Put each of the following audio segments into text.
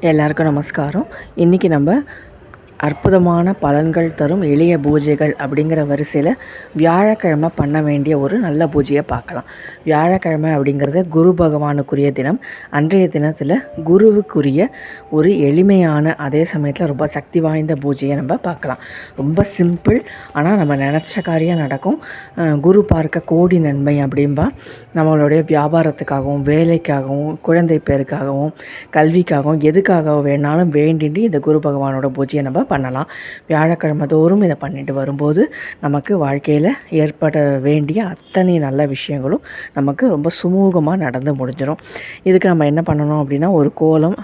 எல்லாருக்கும் நமஸ்காரம். இன்றைக்கி நம்ம அற்புதமான பலன்கள் தரும் எளிய பூஜைகள் அப்படிங்கிற வரிசையில் வியாழக்கிழமை பண்ண வேண்டிய ஒரு நல்ல பூஜையை பார்க்கலாம். வியாழக்கிழமை அப்படிங்கிறது குரு பகவானுக்குரிய தினம். அன்றைய தினத்தில் குருவுக்குரிய ஒரு எளிமையான அதே சமயத்தில் ரொம்ப சக்தி வாய்ந்த பூஜையை நம்ம பார்க்கலாம். ரொம்ப சிம்பிள், ஆனால் நம்ம நினச்ச காரியம் நடக்கும். குரு பார்க்க கோடி நன்மை அப்படின்பா. நம்மளுடைய வியாபாரத்துக்காகவும் வேலைக்காகவும் குழந்தை பேருக்காகவும் கல்விக்காகவும் எதுக்காக வேணாலும் வேண்டிட்டு இந்த குரு பகவானோட பூஜையை நம்ம பண்ணலாம். வியாழக்கிழமை தோறும் இதை பண்ணிட்டு வரும்போது நமக்கு வாழ்க்கையில் ஏற்பட வேண்டிய அத்தனை நல்ல விஷயங்களும் நமக்கு ரொம்ப சுமூகமாக நடந்து முடிஞ்சிடும். இதுக்கு நம்ம என்ன பண்ணணும் அப்படின்னா, ஒரு கோலம்,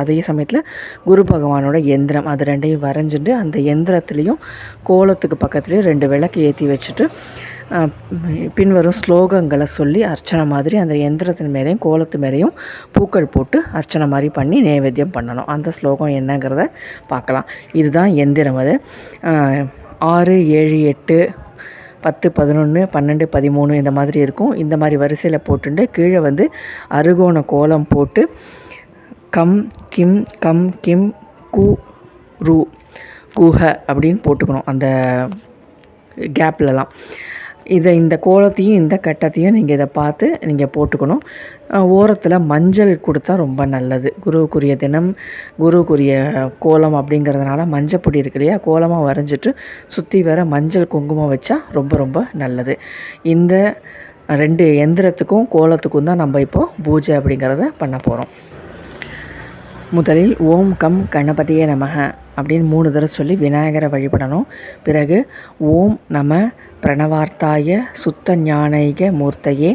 அதே சமயத்தில் குரு பகவானோட எந்திரம், அது ரெண்டையும் வரைஞ்சிட்டு அந்த எந்திரத்துலேயும் கோலத்துக்கு பக்கத்துலேயும் 2 விளக்கு ஏற்றி வச்சுட்டு பின்வரும் ஸ்லோகங்களை சொல்லி அர்ச்சனை மாதிரி அந்த எந்திரத்தின் மேலேயும் கோலத்து மேலேயும் பூக்கள் போட்டு அர்ச்சனை மாதிரி பண்ணி நைவேத்தியம் பண்ணணும். அந்த ஸ்லோகம் என்னங்கிறத பார்க்கலாம். இதுதான் எந்திரம். அது 6, 7, 8, 10, 11, 12, 13 இந்த மாதிரி இருக்கும். இந்த மாதிரி வரிசையில் போட்டுட்டு கீழே அருகோண கோலம் போட்டு கம் கிம் கம் கிம் கு ரு குஹ அப்படின்னு போட்டுக்கணும் அந்த கேப்லலாம். இந்த கோலத்தையும் இந்த கட்டத்தையும் நீங்கள் இதை பார்த்து நீங்கள் போட்டுக்கணும். ஓரத்தில் மஞ்சள் கொடுத்தா ரொம்ப நல்லது. குருவுக்குரிய தினம், குருவுக்குரிய கோலம் அப்படிங்கிறதுனால மஞ்சப்பொடி இருக்கு இல்லையா, கோலமாக வரைஞ்சிட்டு சுற்றி வர மஞ்சள் குங்குமம் வச்சா ரொம்ப ரொம்ப நல்லது. இந்த 2 எந்திரத்துக்கும் கோலத்துக்கும் தான் நம்ம இப்போது பூஜை அப்படிங்கிறத பண்ண போகிறோம். முதலில் ஓம் கம் கணபதியே நமக அப்படின்னு 3 தடவை சொல்லி விநாயகரை வழிபடணும். பிறகு ஓம் நம பிரணவார்த்தாய சுத்த ஞானைக மூர்த்தையே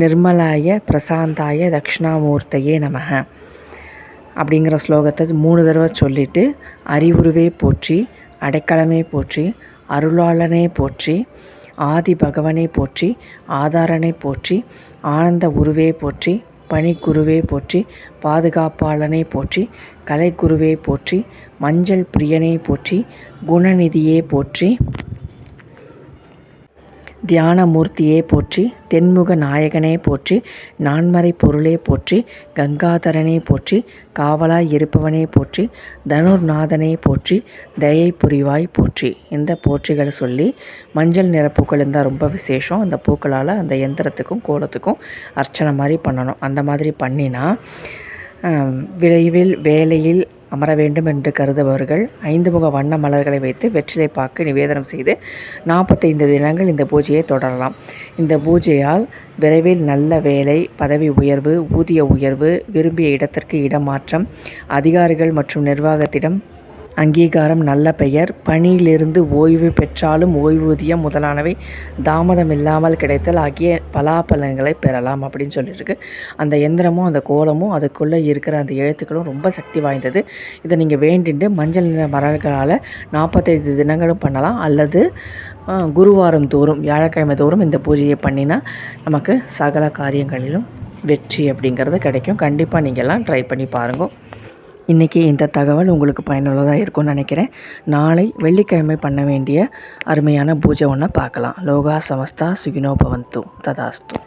நிர்மலாய பிரசாந்தாய தக்ஷணாமூர்த்தையே நமக அப்படிங்கிற ஸ்லோகத்தை 3 தடவை சொல்லிவிட்டு அறிவுருவே போற்றி, அடைக்கலமே போற்றி, அருளாளனே போற்றி, ஆதி பகவனை போற்றி, ஆதாரனை போற்றி, ஆனந்த உருவே போற்றி, பணிக்குருவே போற்றி, பாதுகாப்பாளனை போற்றி, கலைக்குருவே போற்றி, மஞ்சள் பிரியனை போற்றி, குணநிதியே போற்றி, தியானமூர்த்தியே போற்றி, தென்முக நாயகனே போற்றி, நான்மறை பொருளே போற்றி, கங்காதரனே போற்றி, காவலாய் இருப்பவனே போற்றி, தனுர்நாதனே போற்றி, தயை புரிவாய் போற்றி. இந்த போற்றிகளை சொல்லி மஞ்சள் நிற பூக்கள் இருந்தால் ரொம்ப விசேஷம். அந்த பூக்களால் அந்த எந்திரத்துக்கும் கோலத்துக்கும் அர்ச்சனை மாதிரி பண்ணணும். அந்த மாதிரி பண்ணினா விரைவில் வேலையில் அமர வேண்டும் என்று கருதுபவர்கள் 5 முக வண்ண மலர்களை வைத்து வெற்றிலை பாக்கு நிவேதனம் செய்து 45 தினங்கள் இந்த பூஜையை தொடரலாம். இந்த பூஜையால் விரைவில் நல்ல வேலை, பதவி உயர்வு, ஊதிய உயர்வு, விரும்பிய இடத்திற்கு இடமாற்றம், அதிகாரிகள் மற்றும் நிர்வாகத்திடம் அங்கீகாரம், நல்ல பெயர், பணியிலிருந்து ஓய்வு பெற்றாலும் ஓய்வூதியம் முதலானவை தாமதம் இல்லாமல் கிடைத்தல் ஆகிய பலாபலன்களை பெறலாம் அப்படின்னு சொல்லியிருக்கு. அந்த எந்திரமும் அந்த கோலமும் அதுக்குள்ளே இருக்கிற அந்த எழுத்துக்களும் ரொம்ப சக்தி வாய்ந்தது. இதை நீங்கள் வேண்டிட்டு மஞ்சள் நிற மலர்களால் 45 தினங்களும் பண்ணலாம். அல்லது குருவாரம் தோறும் வியாழக்கிழமை தோறும் இந்த பூஜையை பண்ணினா நமக்கு சகல காரியங்களிலும் வெற்றி அப்படிங்கிறது கிடைக்கும். கண்டிப்பாக நீங்கள்லாம் ட்ரை பண்ணி பாருங்கள். இன்றைக்கி இந்த தகவல் உங்களுக்கு பயனுள்ளதாக இருக்கும்னு நினைக்கிறேன். நாளை வெள்ளிக்கிழமை பண்ண வேண்டிய அருமையான பூஜை ஒன்று பார்க்கலாம். லோகா சமஸ்தா சுகினோ பவந்து. ததாஸ்து.